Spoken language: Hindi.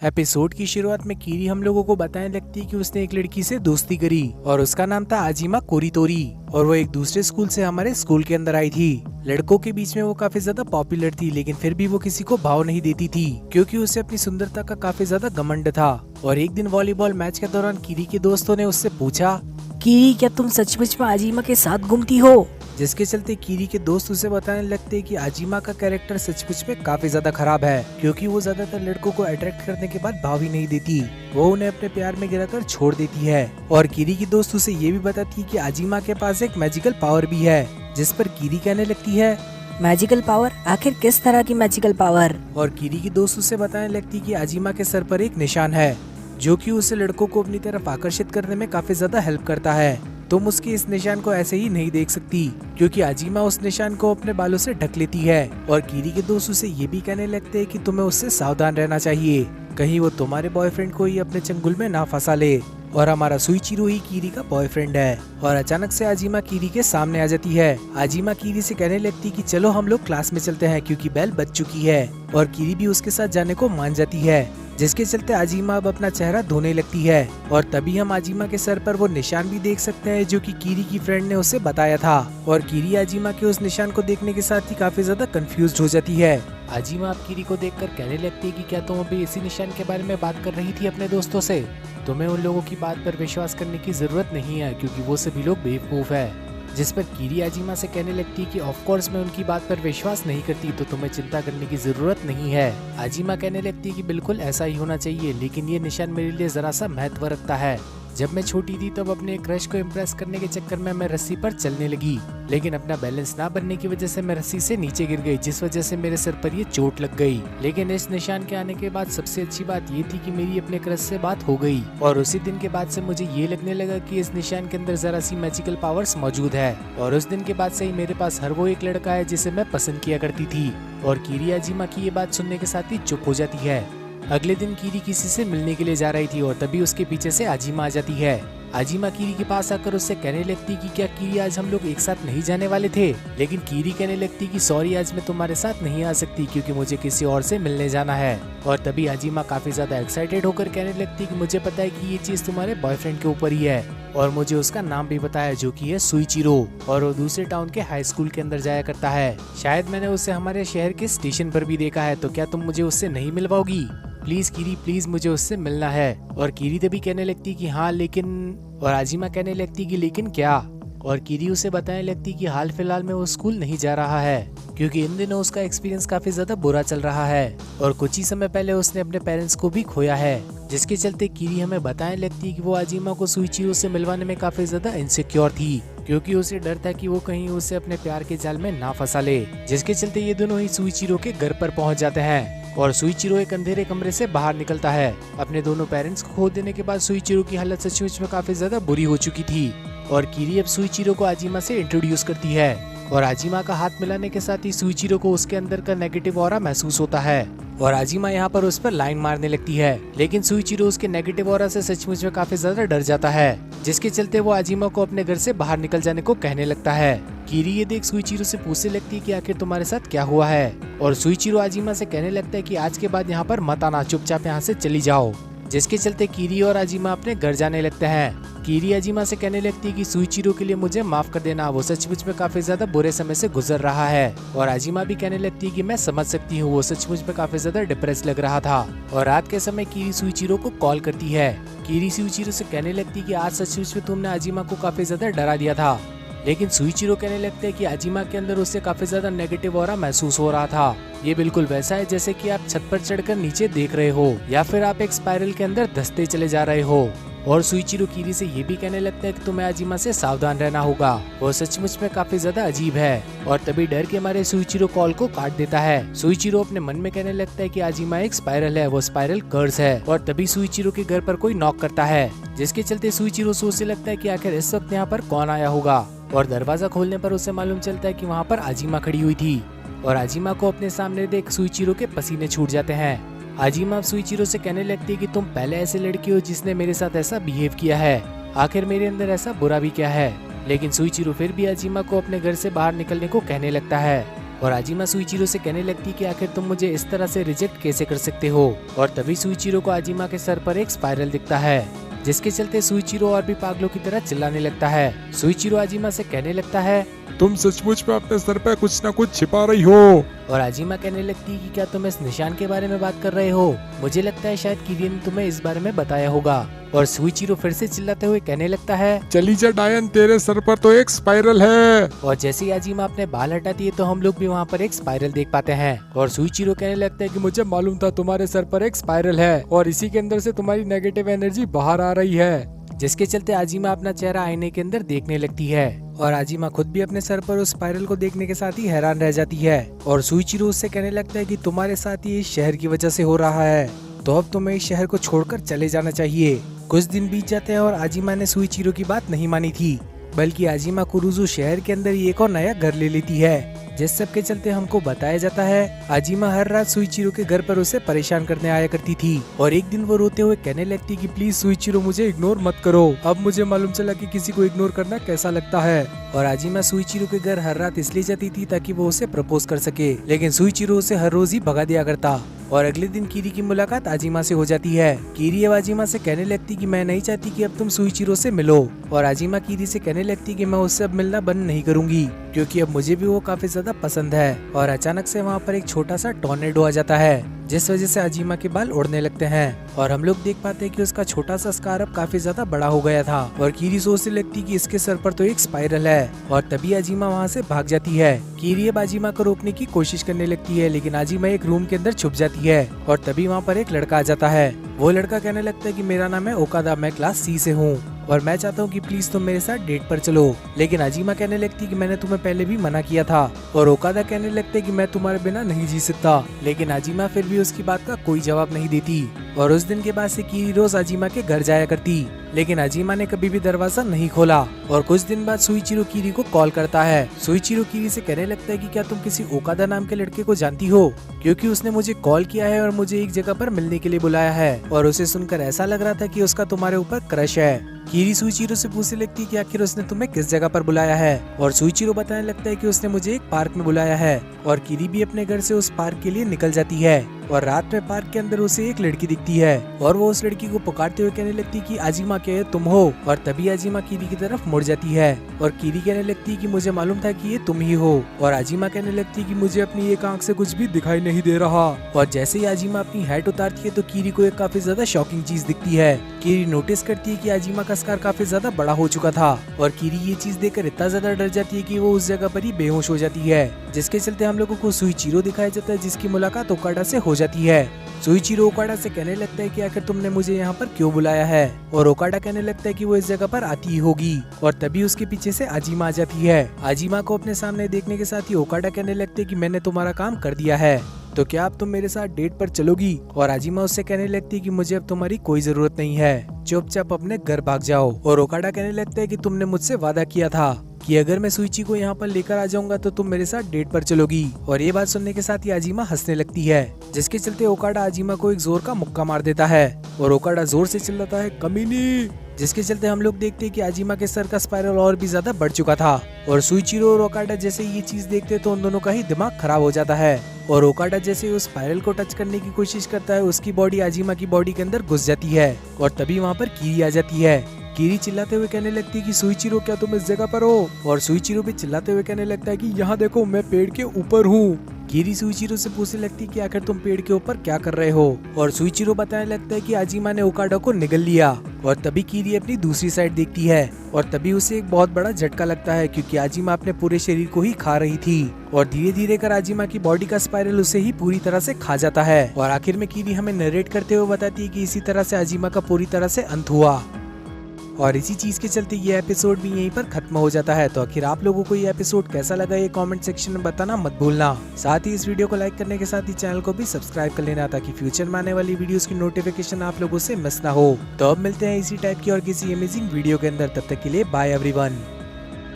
एपिसोड की शुरुआत में कीरी हम लोगों को बताने लगती है कि उसने एक लड़की से दोस्ती करी और उसका नाम था आजिमा कोरितोरी और वो एक दूसरे स्कूल से हमारे स्कूल के अंदर आई थी। लड़कों के बीच में वो काफी ज्यादा पॉपुलर थी, लेकिन फिर भी वो किसी को भाव नहीं देती थी क्योंकि उसे अपनी सुंदरता का काफी ज्यादा घमंड था। और एक दिन वॉलीबॉल मैच के दौरान कीरी के दोस्तों ने उससे पूछा, कीरी, क्या तुम सचमुच में आजिमा के साथ घूमती हो? जिसके चलते कीरी के दोस्त उसे बताने लगते हैं कि आजिमा का कैरेक्टर सचमुच में काफी ज्यादा खराब है क्योंकि वो ज्यादातर लड़कों को अट्रैक्ट करने के बाद भाव ही नहीं देती, वो उन्हें अपने प्यार में गिराकर छोड़ देती है। और कीरी की दोस्त उसे ये भी बताती है कि आजिमा के पास एक मैजिकल पावर भी है, जिस पर कीरी कहने लगती है, मैजिकल पावर? आखिर किस तरह की मैजिकल पावर? और कीरी की दोस्त उसे बताने लगती है कि आजिमा के सर पर एक निशान है जो कि उसे लड़कों को अपनी तरफ आकर्षित करने में काफी ज्यादा हेल्प करता है। तुम उसके इस निशान को ऐसे ही नहीं देख सकती क्योंकि आजिमा उस निशान को अपने बालों से ढक लेती है। और कीरी के दोस्त उसे ये भी कहने लगते हैं कि तुम्हें उससे सावधान रहना चाहिए, कहीं वो तुम्हारे बॉयफ्रेंड को ही अपने चंगुल में ना फंसा ले। और हमारा सुइचिरो ही कीरी का बॉयफ्रेंड है। और अचानक से आजिमा कीरी के सामने आ जाती है। आजिमा कीरी से कहने लगती कि चलो हम लोग क्लास में चलते हैं क्योंकि बेल बज चुकी है। और कीरी भी उसके साथ जाने को मान जाती है, जिसके चलते आजिमा अब अपना चेहरा धोने लगती है। और तभी हम आजिमा के सर पर वो निशान भी देख सकते हैं जो कि कीरी की फ्रेंड ने उसे बताया था। और कीरी आजिमा के उस निशान को देखने के साथ ही काफी ज्यादा कंफ्यूज्ड हो जाती है। आजिमा अब कीरी को देखकर कहने लगती है कि क्या तुम अभी इसी निशान के बारे में बात कर रही थी अपने दोस्तों से? तुम्हें उन लोगों की बात पर विश्वास करने की जरूरत नहीं है क्योंकि वो सभी लोग बेवकूफ है। जिस पर कीरी आजिमा से कहने लगती है कि ऑफ कोर्स मैं उनकी बात पर विश्वास नहीं करती, तो तुम्हें चिंता करने की जरूरत नहीं है। आजिमा कहने लगती है कि बिल्कुल ऐसा ही होना चाहिए, लेकिन ये निशान मेरे लिए जरा सा महत्व रखता है। जब मैं छोटी थी तब अपने क्रश को इम्प्रेस करने के चक्कर में मैं रस्सी पर चलने लगी, लेकिन अपना बैलेंस ना बनने की वजह से मैं रस्सी से नीचे गिर गई, जिस वजह से मेरे सर पर ये चोट लग गई। लेकिन इस निशान के आने के बाद सबसे अच्छी बात ये थी कि मेरी अपने क्रश से बात हो गई। और उसी दिन के बाद से मुझे ये लगने लगा कि इस निशान के अंदर जरा सी मैजिकल पावर्स मौजूद है। और उस दिन के बाद से ही मेरे पास हर वो एक लड़का है जिसे मैं पसंद किया करती थी। और कीरी आजिमा की ये बात सुनने के साथ ही चुप हो जाती है। अगले दिन कीरी किसी से मिलने के लिए जा रही थी और तभी उसके पीछे से आजिमा आ जाती है। आजिमा कीरी के पास आकर उससे कहने लगती कि क्या कीरी आज हम लोग एक साथ नहीं जाने वाले थे? लेकिन कीरी कहने लगती कि सॉरी, आज मैं तुम्हारे साथ नहीं आ सकती क्योंकि मुझे किसी और से मिलने जाना है। और तभी आजिमा काफी ज्यादा एक्साइटेड होकर कहने लगती कि मुझे पता है कि ये चीज तुम्हारे बॉयफ्रेंड के ऊपर ही है और मुझे उसका नाम भी पता है जो कि है सुइचिरो, और वो दूसरे टाउन के हाई स्कूल के अंदर जाया करता है। शायद मैंने उसे हमारे शहर के स्टेशन पर भी देखा है, तो क्या तुम मुझे उससे नहीं मिलवाओगी? प्लीज कीरी, प्लीज मुझे उससे मिलना है। और कीरी तभी कहने लगती कि हाँ लेकिन, और आजिमा कहने लगती कि लेकिन क्या? और कीरी उसे बताने लगती कि हाल फिलहाल में वो स्कूल नहीं जा रहा है क्योंकि इन दिनों उसका एक्सपीरियंस काफी ज्यादा बुरा चल रहा है और कुछ ही समय पहले उसने अपने पेरेंट्स को भी खोया है। जिसके चलते कीरी हमें बताने लगती कि वो आजिमा को सुइचिरो से मिलवाने में काफी ज्यादा इनसिक्योर थी क्योंकि उसे डर था कि वो कहीं उसे अपने प्यार के जाल में ना फंसा ले। जिसके चलते ये दोनों ही सुइचिरो के घर पर पहुंच जाते हैं और सुइचिरो एक अंधेरे कमरे से बाहर निकलता है। अपने दोनों पेरेंट्स को खो देने के बाद सुइचिरो की हालत सचमुच में काफी ज्यादा बुरी हो चुकी थी और कीरी अब सुइचिरो को आजिमा से इंट्रोड्यूस करती है। और आजिमा का हाथ मिलाने के साथ ही सुइचिरो को उसके अंदर का नेगेटिव ऑरा महसूस होता है और आजिमा यहाँ पर उस पर लाइन मारने लगती है, लेकिन सुइचिरो उसके नेगेटिव ऑरा से सचमुच में काफी ज्यादा डर जाता है। जिसके चलते वो आजिमा को अपने घर से बाहर निकल जाने को कहने लगता है। कीरी ये देख सुइचिरो से पूछने लगती है कि आखिर तुम्हारे साथ क्या हुआ है? और सुइचिरो आजिमा से कहने लगता है कि आज के बाद यहाँ पर मत आना, चुपचाप यहाँ से चली जाओ। जिसके चलते कीरी और आजिमा अपने घर जाने लगते हैं। कीरी आजिमा से कहने लगती है कि सुइचिरो के लिए मुझे माफ कर देना, वो सचमुच में काफी ज्यादा बुरे समय से गुजर रहा है। और आजिमा भी कहने लगती है कि मैं समझ सकती हूँ, वो सचमुच में काफी ज्यादा डिप्रेस लग रहा था। और रात के समय कीरी सुइचिरो को कॉल करती है। कीरी सुइचिरो से कहने लगती है कि आज सचमुच में तुमने आजिमा को काफी ज्यादा डरा दिया था। लेकिन सुइचिरो कहने लगते हैं कि आजिमा के अंदर उससे काफी ज्यादा नेगेटिव ऑरा महसूस हो रहा था। ये बिल्कुल वैसा है जैसे कि आप छत पर चढ़कर नीचे देख रहे हो या फिर आप एक स्पाइरल के अंदर धंसते चले जा रहे हो। और सुइचिरो कीरी से ये भी कहने लगता है कि तुम्हें आजिमा से सावधान रहना होगा, वो सचमुच में काफी ज्यादा अजीब है। और तभी डर के मारे सुइचिरो कॉल को काट देता है। सुइचिरो अपने मन में कहने लगता है कि आजिमा एक स्पाइरल है, वो स्पाइरल कर्स है। और तभी सुइचिरो के घर पर कोई नॉक करता है, जिसके चलते सुइचिरो सोचने लगता है कि आखिर इस वक्त यहाँ पर कौन आया होगा। और दरवाजा खोलने पर उसे मालूम चलता है कि वहाँ पर आजिमा खड़ी हुई थी और आजिमा को अपने सामने देख सुइचिरो के पसीने छूट जाते हैं। आजिमा सुइचिरो से कहने लगती है कि तुम पहले ऐसे लड़की हो जिसने मेरे साथ ऐसा बिहेव किया है, आखिर मेरे अंदर ऐसा बुरा भी क्या है? लेकिन सुइचिरो फिर भी आजिमा को अपने घर से बाहर निकलने को कहने लगता है। और आजिमा सुइचिरो से कहने लगती कि आखिर तुम मुझे इस तरह से रिजेक्ट कैसे कर सकते हो। और तभी सुइचिरो को आजिमा के सर पर एक स्पाइरल दिखता है, जिसके चलते सुइचिरो और भी पागलों की तरह चिल्लाने लगता है। सुइचिरो आजिमा से कहने लगता है, तुम सचमुच में अपने सर पे कुछ न कुछ छिपा रही हो। और आजिमा कहने लगती है कि क्या तुम इस निशान के बारे में बात कर रहे हो? मुझे लगता है शायद किरी ने तुम्हें इस बारे में बताया होगा। और सुइचिरो फिर से चिल्लाते हुए कहने लगता है, चली जा डायन, तेरे सर पर तो एक स्पाइरल है। और जैसे ही आजिमा अपने बाल हटाती है तो हम लोग भी वहाँ पर एक स्पाइरल देख पाते हैं। और सुइचिरो कहने लगता है कि मुझे मालूम था तुम्हारे सर पर एक स्पाइरल है और इसी के अंदर से तुम्हारी नेगेटिव एनर्जी बाहर आ रही है। जिसके चलते आजिमा अपना चेहरा आईने के अंदर देखने लगती है। और आजिमा खुद भी अपने सर पर उस स्पाइरल को देखने के साथ ही हैरान रह जाती है। और सुइचिरो उससे कहने लगता है कि तुम्हारे साथ ही इस शहर की वजह से हो रहा है, तो अब तुम्हें इस शहर को छोड़कर चले जाना चाहिए। कुछ दिन बीत जाते हैं और आजिमा ने सुइचिरो की बात नहीं मानी थी, बल्कि आजिमा कुरुजू शहर के अंदर ही एक और नया घर ले लेती है। जिस सब के चलते हमको बताया जाता है आजिमा हर रात सुइचिरो के घर पर उसे परेशान करने आया करती थी। और एक दिन वो रोते हुए कहने लगती कि प्लीज सुइचिरो मुझे इग्नोर मत करो, अब मुझे मालूम चला कि किसी को इग्नोर करना कैसा लगता है। और आजिमा सुइचिरो के घर हर रात इसलिए जाती थी ताकि वो उसे प्रपोज कर सके, लेकिन सुइचिरो उसे हर रोज ही भगा दिया करता। और अगले दिन कीरी की मुलाकात आजिमा से हो जाती है। कीरी अब आजिमा से कहने लगती कि मैं नहीं चाहती कि अब तुम सुइचिरो से मिलो। और आजिमा कीरी से कहने लगती कि मैं उससे अब मिलना बंद नहीं करूंगी, क्योंकि अब मुझे भी वो काफी ज्यादा पसंद है। और अचानक से वहाँ पर एक छोटा सा टॉर्नेडो आ जाता है, जिस वजह से आजिमा के बाल उड़ने लगते हैं। और हम लोग देख पाते हैं कि उसका छोटा सा स्कार अब काफी ज्यादा बड़ा हो गया था। और कीरी सोचने लगती कि इसके सर पर तो एक स्पाइरल है। और तभी आजिमा वहाँ से भाग जाती है। कीरी अब आजिमा को रोकने की कोशिश करने लगती है, लेकिन आजिमा एक रूम के अंदर छुप जाती है। और तभी वहाँ पर एक लड़का आ जाता है। वो लड़का कहने लगता है कि मेरा नाम है ओकादा, मैं क्लास C से हूँ और मैं चाहता हूँ कि प्लीज तुम मेरे साथ डेट पर चलो। लेकिन आजिमा कहने लगती कि मैंने तुम्हें पहले भी मना किया था। और ओकादा कहने लगते कि मैं तुम्हारे बिना नहीं जी सकता, लेकिन आजिमा फिर भी उसकी बात का कोई जवाब नहीं देती। और उस दिन के बाद से कीरी रोज आजिमा के घर जाया करती, लेकिन आजिमा ने कभी भी दरवाजा नहीं खोला। और कुछ दिन बाद सुइचिरो कीरी को कॉल करता है। सुइचिरो कीरी से कहने लगता है कि क्या तुम किसी ओकादा नाम के लड़के को जानती हो, क्योंकि उसने मुझे कॉल किया है और मुझे एक जगह पर मिलने के लिए बुलाया है। और उसे सुनकर ऐसा लग रहा था कि उसका तुम्हारे ऊपर क्रश है। कीरी सुइचिरो से पूछने लगती है कि आखिर उसने तुम्हें किस जगह पर बुलाया है। और सुइचिरो बताने लगता है कि उसने मुझे एक पार्क में बुलाया है। और कीरी भी अपने घर से उस पार्क के लिए निकल जाती है। और रात में पार्क के अंदर उसे एक लड़की दिखती है और वो उस लड़की को पुकारते हुए कहने लगती कि आजिमा क्या तुम हो। और तभी आजिमा कीरी की तरफ मुड़ जाती है और कीरी कहने लगती कि मुझे मालूम था कि ये तुम ही हो। और आजिमा कहने लगती कि मुझे अपनी एक आंख से कुछ भी दिखाई नहीं दे रहा। और जैसे ही आजिमा अपनी हैट उतारती है तो कीरी को एक काफी ज्यादा शॉकिंग चीज दिखती है। कीरी नोटिस करती है कि आजिमा का स्कार काफी ज्यादा बड़ा हो चुका था। और कीरी ये चीज देखकर इतना ज्यादा डर जाती है कि वो उस जगह पर ही बेहोश हो जाती है, जिसके चलते हम लोगों को सुइचिरो दिखाया जाता है, जिसकी मुलाकात ओकाडा से हो जाती है। सुइचिरो ओकाडा से कहने लगता है कि आखिर तुमने मुझे यहाँ पर क्यों बुलाया है। और ओकाडा कहने लगता है कि वो इस जगह पर आती ही होगी। और तभी उसके पीछे से आजिमा आ जाती है। आजिमा को अपने सामने देखने के साथ ही ओकाडा कहने लगते है कि मैंने तुम्हारा काम कर दिया है, तो क्या अब तुम मेरे साथ डेट पर चलोगी। और आजिमा उससे कहने लगती है कि मुझे अब तुम्हारी कोई जरूरत नहीं है, चुपचाप अपने घर भाग जाओ। और ओकाडा कहने लगता है कि तुमने मुझसे वादा किया था कि अगर मैं सुइची को यहाँ पर लेकर आ जाऊंगा तो तुम मेरे साथ डेट पर चलोगी। और ये बात सुनने के साथ ही आजिमा हंसने लगती है, जिसके चलते ओकाडा आजिमा को एक जोर का मुक्का मार देता है। और ओकाडा जोर से चिल्लाता है कमीनी, जिसके चलते हम लोग देखते हैं कि आजिमा के सर का स्पाइरल और भी ज्यादा बढ़ चुका था। और सुइचिरो और ओकाडा जैसे ये चीज देखते तो उन दोनों का ही दिमाग खराब हो जाता है। और ओकाडा जैसे उस स्पाइरल को टच करने की कोशिश करता है, उसकी बॉडी आजिमा की बॉडी के अंदर घुस जाती है। और तभी वहाँ पर कीरी आ जाती है। कीरी चिल्लाते हुए कहने लगती है कि सुइचिरो क्या तुम इस जगह पर हो। और सुइचिरो भी चिल्लाते हुए कहने लगता है कि यहाँ देखो मैं पेड़ के ऊपर हूँ। कीरी सुइचिरो से पूछने लगती है कि आखिर तुम पेड़ के ऊपर क्या कर रहे हो। और सुइचिरो बताने लगता है कि आजिमा ने ओकाडा को निगल लिया। और तभी कीरी अपनी दूसरी साइड देखती है और तभी उसे एक बहुत बड़ा झटका लगता है, क्योंकि आजिमा अपने पूरे शरीर को ही खा रही थी। और धीरे धीरे कर आजिमा की बॉडी का स्पाइरल उसे ही पूरी तरह से खा जाता है। और आखिर में कीरी हमें नरेट करते हुए बताती है कि इसी तरह से आजिमा का पूरी तरह से अंत हुआ। और इसी चीज के चलते ये एपिसोड भी यहीं पर खत्म हो जाता है। तो आखिर आप लोगों को ये एपिसोड कैसा लगा ये कमेंट सेक्शन में बताना मत भूलना। साथ ही इस वीडियो को लाइक करने के साथ ही चैनल को भी सब्सक्राइब कर लेना, ताकि फ्यूचर में आने वाली वीडियोस की नोटिफिकेशन आप लोगों से मिस ना हो। तो अब मिलते हैं इसी टाइप की और किसी अमेजिंग वीडियो के अंदर, तब तक के लिए बाय एवरीवन।